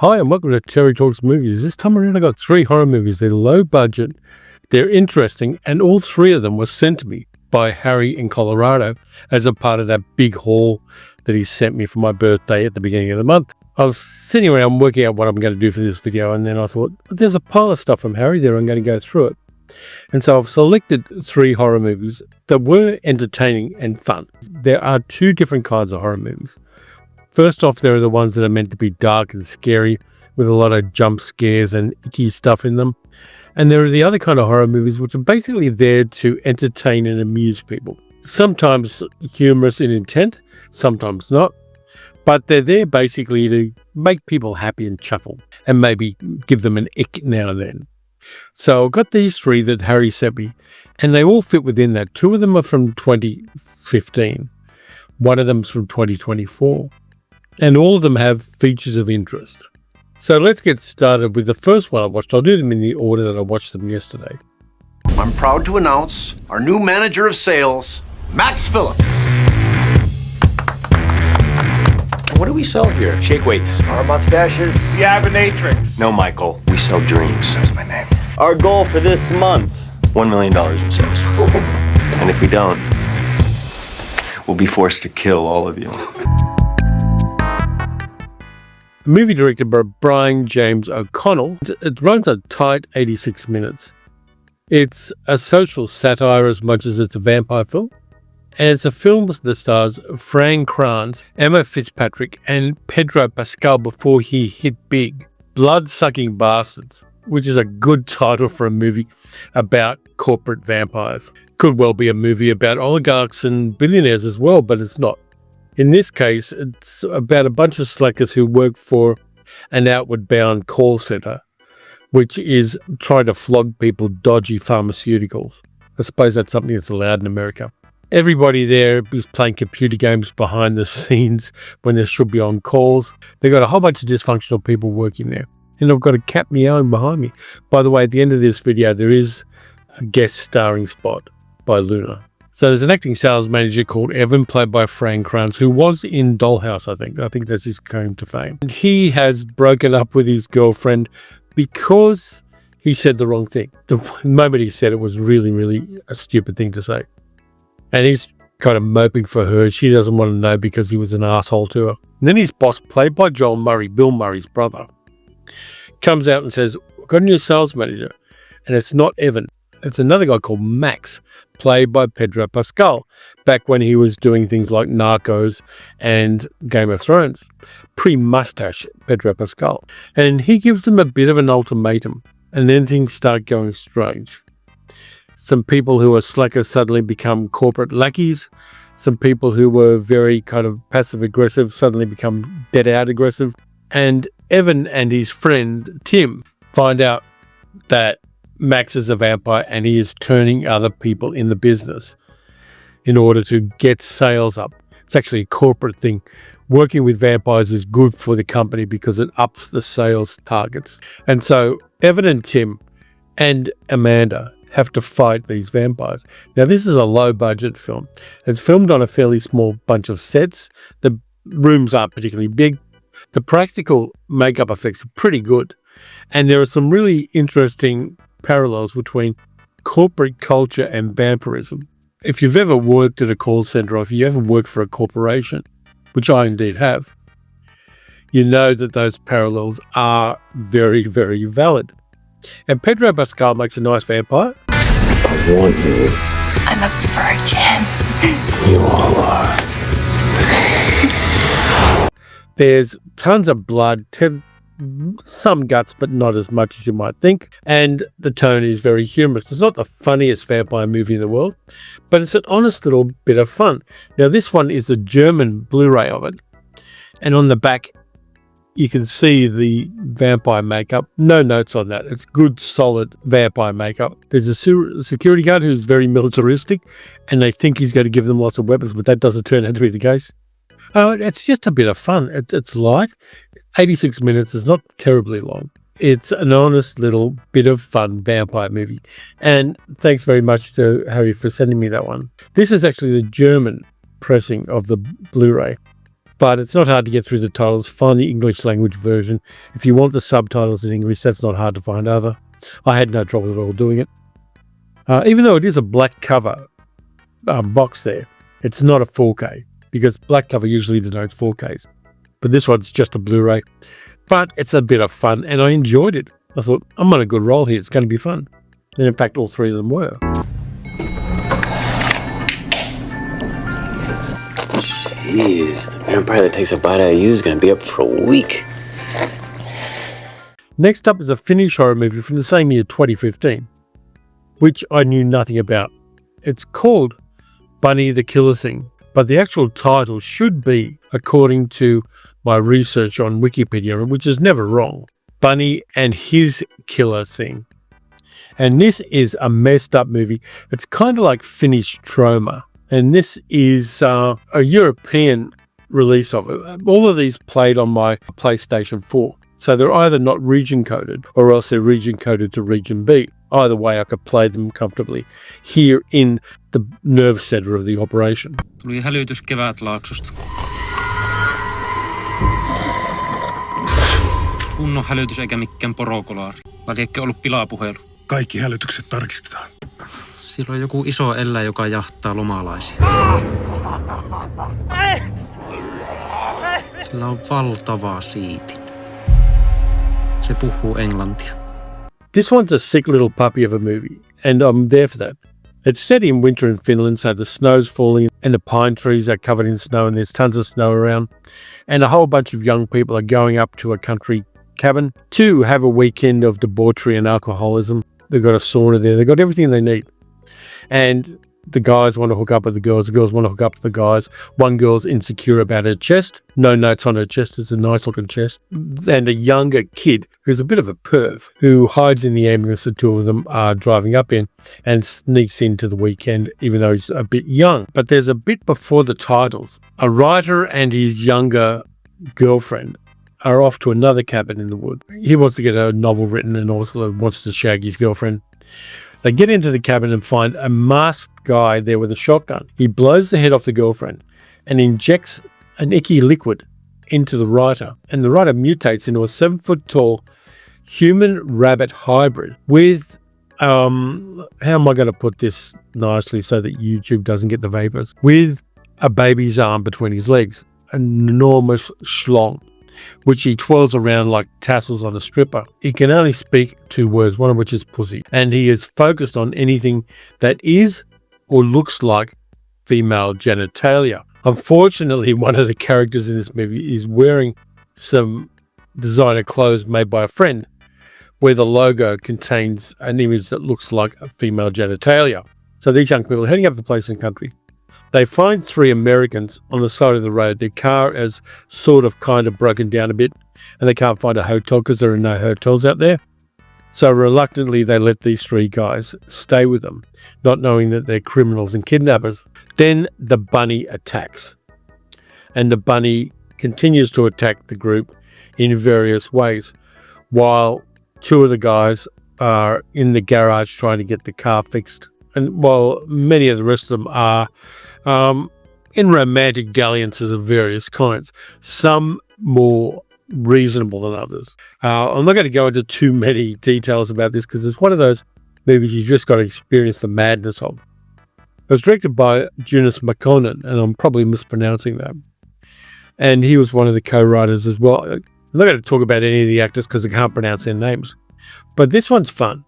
Hi and welcome to Terry Talks Movies. This time around I got 3 horror movies. They're low budget, they're interesting, and all 3 of them were sent to me by Harry in Colorado as a part of that big haul that he sent me for my birthday at the beginning of the month. I was sitting around working out what I'm going to do for this video, and then I thought, there's a pile of stuff from Harry there, I'm going to go through it. And so I've selected 3 horror movies that were entertaining and fun. There are 2 different kinds of horror movies. First off, there are the ones that are meant to be dark and scary with a lot of jump scares and icky stuff in them. And there are the other kind of horror movies which are basically there to entertain and amuse people. Sometimes humorous in intent, sometimes not. But they're there basically to make people happy and chuckle and maybe give them an ick now and then. So I've got these 3 that Harry sent me and they all fit within that. 2 of them are from 2015. One of them's from 2024. And all of them have features of interest. So let's get started with the first one I watched. I'll do them in the order that I watched them yesterday. I'm proud to announce our new manager of sales, Max Phillips. What do we sell here? Shake weights. Our mustaches. The Abinatrix. No, Michael. We sell dreams. That's my name. Our goal for this month, $1 million in sales. And if we don't, we'll be forced to kill all of you. A movie directed by Brian James O'Connell. It runs a tight 86 minutes. It's a social satire as much as it's a vampire film. And it's a film that stars Fran Kranz, Emma Fitzpatrick, and Pedro Pascal before he hit big. Bloodsucking Bastards, which is a good title for a movie about corporate vampires. Could well be a movie about oligarchs and billionaires as well, but it's not. In this case, it's about a bunch of slackers who work for an outward-bound call center, which is trying to flog people dodgy pharmaceuticals. I suppose that's something that's allowed in America. Everybody there is playing computer games behind the scenes when they should be on calls. They've got a whole bunch of dysfunctional people working there. And I've got a cat meowing behind me. By the way, at the end of this video, there is a guest starring spot by Luna. So there's an acting sales manager called Evan, played by Fran Kranz, who was in Dollhouse, I think. I think that's his claim to fame. And he has broken up with his girlfriend because he said the wrong thing. The moment he said it was really, really a stupid thing to say. And he's kind of moping for her. She doesn't want to know because he was an asshole to her. And then his boss, played by Joel Murray, Bill Murray's brother, comes out and says, "I've got a new sales manager." And it's not Evan. It's another guy called Max, played by Pedro Pascal, back when he was doing things like Narcos and Game of Thrones. Pre-mustache Pedro Pascal. And he gives them a bit of an ultimatum. And then things start going strange. Some people who are slackers suddenly become corporate lackeys. Some people who were very kind of passive-aggressive suddenly become dead-out aggressive. And Evan and his friend Tim find out that Max is a vampire and he is turning other people in the business in order to get sales up. It's actually a corporate thing. Working with vampires is good for the company because it ups the sales targets. And so Evan and Tim and Amanda have to fight these vampires. Now, this is a low-budget film. It's filmed on a fairly small bunch of sets. The rooms aren't particularly big. The practical makeup effects are pretty good. And there are some really interesting parallels between corporate culture and vampirism. If you've ever worked at a call center or if you ever worked for a corporation, which I indeed have, you know that those parallels are very, very valid. And Pedro Pascal makes a nice vampire. I want you. I'm a virgin. You all are. There's tons of blood, some guts, but not as much as you might think. And the tone is very humorous. It's not the funniest vampire movie in the world, but it's an honest little bit of fun. Now, this one is a German Blu-ray of it. And on the back, you can see the vampire makeup. No notes on that. It's good, solid vampire makeup. There's a security guard who's very militaristic, and they think he's going to give them lots of weapons, but that doesn't turn out to be the case. It's just a bit of fun. It's light. 86 minutes is not terribly long. It's an honest little bit of fun vampire movie. And thanks very much to Harry for sending me that one. This is actually the German pressing of the Blu-ray. but it's not hard to get through the titles. Find the English language version. If you want the subtitles in English, that's not hard to find either. I had no trouble at all doing it. Even though it is a black cover box there, it's not a 4K because black cover usually denotes 4Ks. But this one's just a Blu-ray. But it's a bit of fun and I enjoyed it. I thought, I'm on a good roll here. It's going to be fun. And in fact, all three of them were. Jeez, the vampire that takes a bite out of you is going to be up for a week. Next up is a Finnish horror movie from the same year, 2015, which I knew nothing about. It's called Bunny the Killer Thing, but the actual title should be, according to my research on Wikipedia, which is never wrong, Bunny and His Killer Thing. And this is a messed up movie. It's kind of like Finnish Trauma. And this is a European release of it. All of these played on my PlayStation 4. So they're either not region coded or else they're region coded to region B. Either way, I could play them comfortably here in the nerve center of the operation. Tuli hälytys Kevätlaaksosta. Kunnon hälytys eikä mikään porokolaari. Vai liekö ollut pilapuhelu? Kaikki hälytykset tarkistetaan. Siellä on joku iso elä, joka jahtaa lomalaisia. Sillä on valtava siiti. Se puhuu englantia. This one's a sick little puppy of a movie, and I'm there for that. It's set in winter in Finland, so the snow's falling and the pine trees are covered in snow and there's tons of snow around. And a whole bunch of young people are going up to a country cabin to have a weekend of debauchery and alcoholism. They've got a sauna there. They've got everything they need. And the guys want to hook up with the girls want to hook up with the guys. One girl's insecure about her chest. No notes on her chest. It's a nice looking chest. And a younger kid who's a bit of a perv who hides in the ambulance the two of them are driving up in and sneaks into the weekend even though he's a bit young. But there's a bit before the titles. A writer and his younger girlfriend are off to another cabin in the woods. He wants to get a novel written and also wants to shag his girlfriend. They get into the cabin and find a masked guy there with a shotgun. He blows the head off the girlfriend and injects an icky liquid into the writer. And the writer mutates into a 7-foot-tall human-rabbit hybrid with, how am I going to put this nicely so that YouTube doesn't get the vapors? With a baby's arm between his legs, an enormous schlong, which he twirls around like tassels on a stripper. He can only speak 2 words, one of which is pussy. And he is focused on anything that is or looks like female genitalia. Unfortunately, one of the characters in this movie is wearing some designer clothes made by a friend where the logo contains an image that looks like a female genitalia. So these young people are heading up the place in country. They find 3 Americans on the side of the road. Their car is sort of kind of broken down a bit and they can't find a hotel because there are no hotels out there. So reluctantly, they let these 3 guys stay with them, not knowing that they're criminals and kidnappers. Then the bunny attacks and the bunny continues to attack the group in various ways while 2 of the guys are in the garage trying to get the car fixed. And while many of the rest of them are in romantic dalliances of various kinds, some more reasonable than others. I'm not going to go into too many details about this because it's one of those movies you've just got to experience the madness of. It was directed by Jonas Makkonen, and I'm probably mispronouncing that. And he was one of the co-writers as well. I'm not going to talk about any of the actors because I can't pronounce their names. But this one's fun.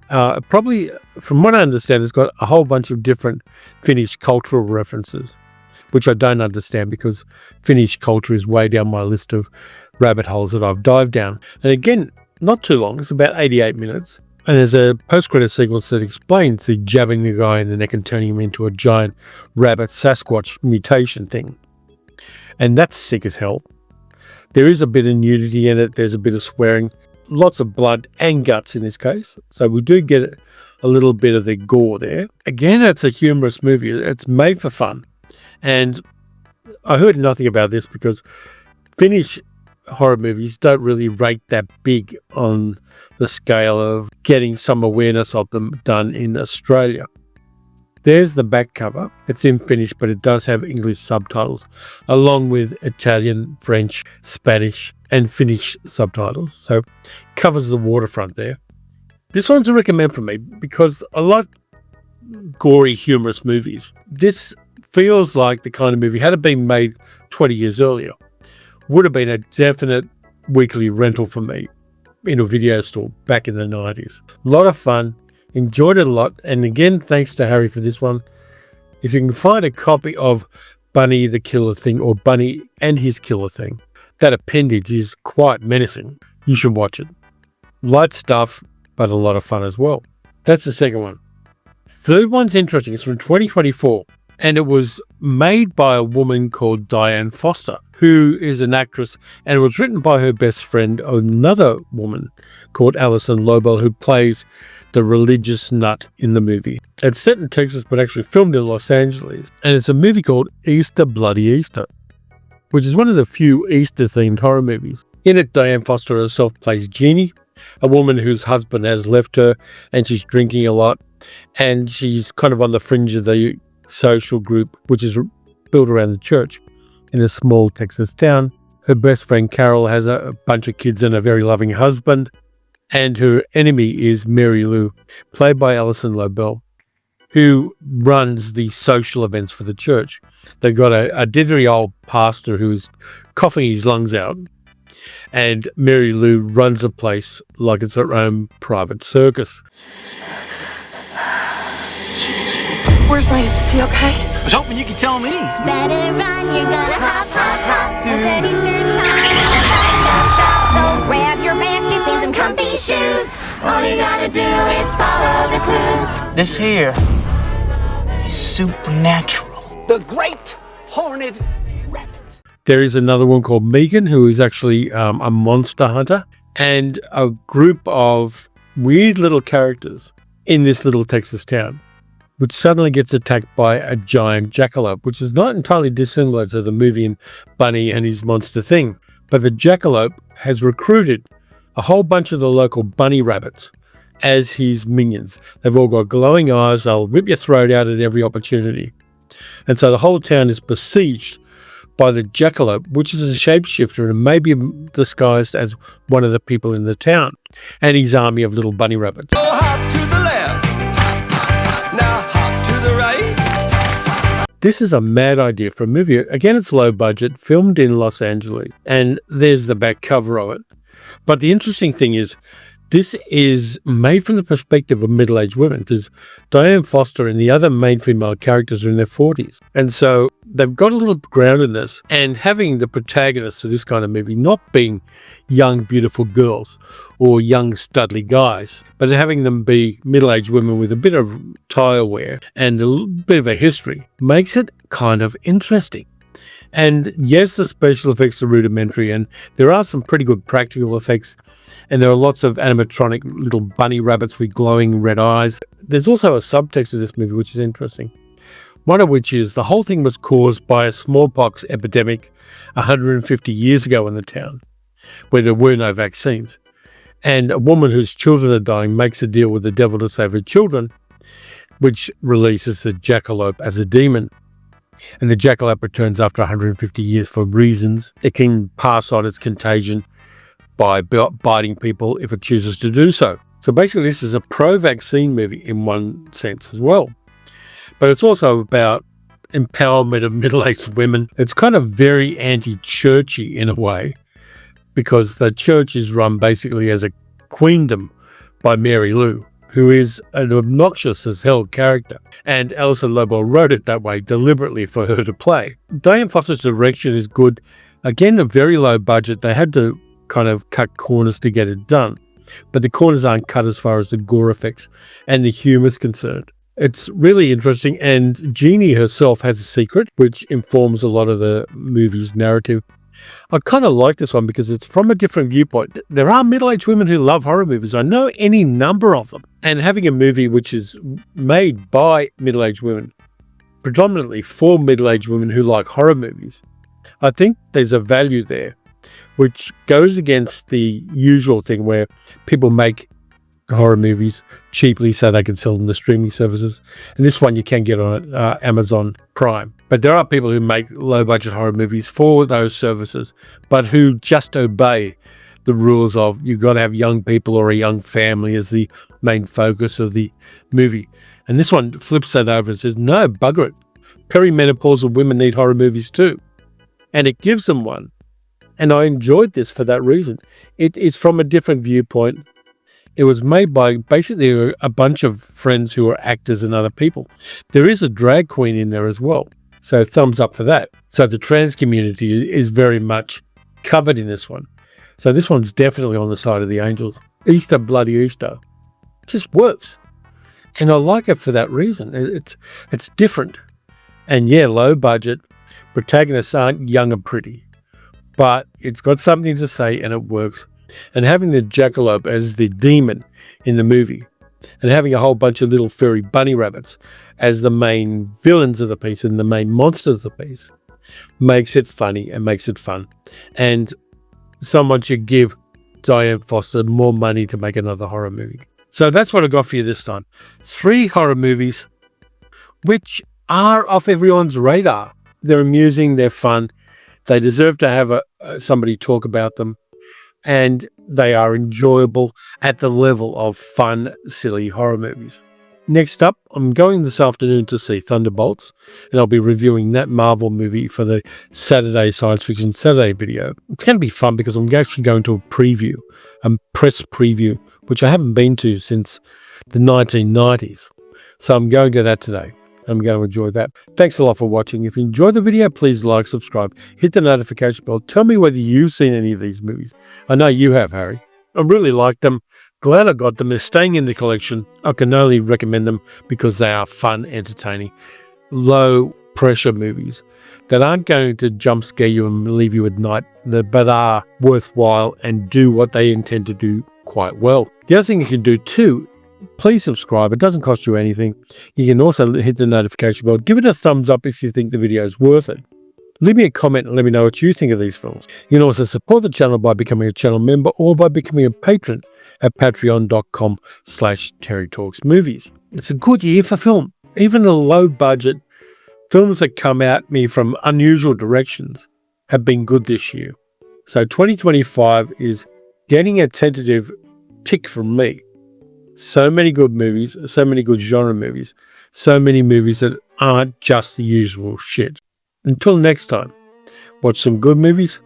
Probably, from what I understand, it's got a whole bunch of different Finnish cultural references, which I don't understand because Finnish culture is way down my list of rabbit holes that I've dived down. And again, not too long. It's about 88 minutes. And there's a post-credit sequence that explains the jabbing the guy in the neck and turning him into a giant rabbit Sasquatch mutation thing. And that's sick as hell. There is a bit of nudity in it. There's a bit of swearing. Lots of blood and guts in this case. So we do get a little bit of the gore there. Again, it's a humorous movie. It's made for fun. And I heard nothing about this because Finnish horror movies don't really rate that big on the scale of getting some awareness of them done in Australia. There's the back cover. It's in Finnish, but it does have English subtitles, along with Italian, French, Spanish, and Finnish subtitles. So covers the waterfront there. This one's a recommend for me because I like gory, humorous movies. This feels like the kind of movie, had it been made 20 years earlier, would have been a definite weekly rental for me in a video store back in the 90s. A lot of fun. Enjoyed it a lot. And again, thanks to Harry for this one. If you can find a copy of Bunny the Killer Thing or Bunny and His Killer Thing, that appendage is quite menacing. You should watch it. Light stuff, but a lot of fun as well. That's the second one. Third one's interesting. It's from 2024. And it was made by a woman called Diane Foster, who is an actress, and it was written by her best friend, another woman called Alison Lobel, who plays the religious nut in the movie. It's set in Texas, but actually filmed in Los Angeles. And it's a movie called Easter Bloody Easter, which is one of the few Easter-themed horror movies. In it, Diane Foster herself plays Jeannie, a woman whose husband has left her, and she's drinking a lot, and she's kind of on the fringe of the social group, which is built around the church in a small Texas town. Her best friend Carol has a bunch of kids and a very loving husband, and her enemy is Mary Lou, played by Alison Lobel, who runs the social events for the church. They've got a dithery old pastor who's coughing his lungs out, and Mary Lou runs the place like it's her own private circus. Where's Lance? Is he okay? I was hoping you could tell me. Better run, you're gonna hop to Easter time. So grab your baskets and some comfy shoes. All you gotta do is follow the clues. This here is supernatural. The Great Horned Rabbit. There is another one called Megan, who is actually a monster hunter, and a group of weird little characters in this little Texas town, which suddenly gets attacked by a giant jackalope, which is not entirely dissimilar to the movie in Bunny and His Monster Thing. But the jackalope has recruited a whole bunch of the local bunny rabbits as his minions. They've all got glowing eyes. They'll rip your throat out at every opportunity. And so the whole town is besieged by the jackalope, which is a shapeshifter and maybe disguised as one of the people in the town, and his army of little bunny rabbits. Go hop to the left. Now hop to the right. This is a mad idea for a movie. Again, it's low budget, filmed in Los Angeles, and there's the back cover of it. But the interesting thing is, this is made from the perspective of middle-aged women, because Diane Foster and the other main female characters are in their 40s. And so they've got a little groundedness, and having the protagonists of this kind of movie not being young, beautiful girls or young, studly guys, but having them be middle-aged women with a bit of tire wear and a little bit of a history makes it kind of interesting. And yes, the special effects are rudimentary, and there are some pretty good practical effects, and there are lots of animatronic little bunny rabbits with glowing red eyes. There's also a subtext of this movie which is interesting. One of which is the whole thing was caused by a smallpox epidemic 150 years ago in the town, where there were no vaccines. And a woman whose children are dying makes a deal with the devil to save her children, which releases the jackalope as a demon. And the jackalope returns after 150 years for reasons. It can pass on its contagion by biting people if it chooses to do so. So basically this is a pro-vaccine movie in one sense as well. But it's also about empowerment of middle-aged women. It's kind of very anti-churchy in a way, because the church is run basically as a queendom by Mary Lou, who is an obnoxious as hell character. And Alison Lobel wrote it that way deliberately for her to play. Diane Foster's direction is good. Again, a very low budget. They had to kind of cut corners to get it done. But the corners aren't cut as far as the gore effects and the humor is concerned. It's really interesting, and Jeannie herself has a secret which informs a lot of the movie's narrative. I kind of like this one because it's from a different viewpoint. There are middle-aged women who love horror movies. I know any number of them. And having a movie which is made by middle-aged women, predominantly for middle-aged women who like horror movies, I think there's a value there, which goes against the usual thing where people make horror movies cheaply so they can sell them to streaming services. And this one you can get on Amazon Prime. But there are people who make low-budget horror movies for those services, but who just obey the rules of you've got to have young people or a young family as the main focus of the movie. And this one flips that over and says, no, bugger it. Perimenopausal women need horror movies too. And it gives them one. And I enjoyed this for that reason. It's from a different viewpoint. It was made by basically a bunch of friends who are actors and other people. There is a drag queen in there as well. So thumbs up for that. So the trans community is very much covered in this one. So this one's definitely on the side of the angels. Easter, bloody Easter. It just works. And I like it for that reason. It's different. And yeah, low budget. Protagonists aren't young and pretty. But it's got something to say and it works. And having the jackalope as the demon in the movie and having a whole bunch of little furry bunny rabbits as the main villains of the piece and the main monsters of the piece makes it funny and makes it fun. And someone should give Diane Foster more money to make another horror movie. So that's what I got for you this time. 3 horror movies which are off everyone's radar. They're amusing, they're fun. They deserve to have somebody talk about them. And they are enjoyable at the level of fun, silly horror movies. Next up, I'm going this afternoon to see Thunderbolts, and I'll be reviewing that Marvel movie for the Saturday Science Fiction Saturday video. It's going to be fun because I'm actually going to a preview, a press preview, which I haven't been to since the 1990s. So I'm going to that today. I'm going to enjoy that. Thanks a lot for watching. If you enjoyed the video, please like, subscribe, hit the notification bell. Tell me whether you've seen any of these movies. I know you have, Harry. I really like them. Glad I got them. They're staying in the collection. I can only recommend them because they are fun, entertaining, low pressure movies that aren't going to jump scare you and leave you at night, but are worthwhile and do what they intend to do quite well. The other thing you can do too, please subscribe. It doesn't cost you anything. You can also hit the notification bell. Give it a thumbs up if you think the video is worth it. Leave me a comment and let me know what you think of these films. You can also support the channel by becoming a channel member or by becoming a patron at patreon.com/TerryTalksMovies. It's a good year for film. Even the low budget films that come at me from unusual directions have been good this year. So 2025 is getting a tentative tick from me. So many good movies, so many good genre movies, so many movies that aren't just the usual shit. Until next time, watch some good movies,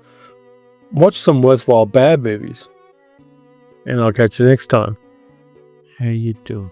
watch some worthwhile bad movies, and I'll catch you next time. How you doing?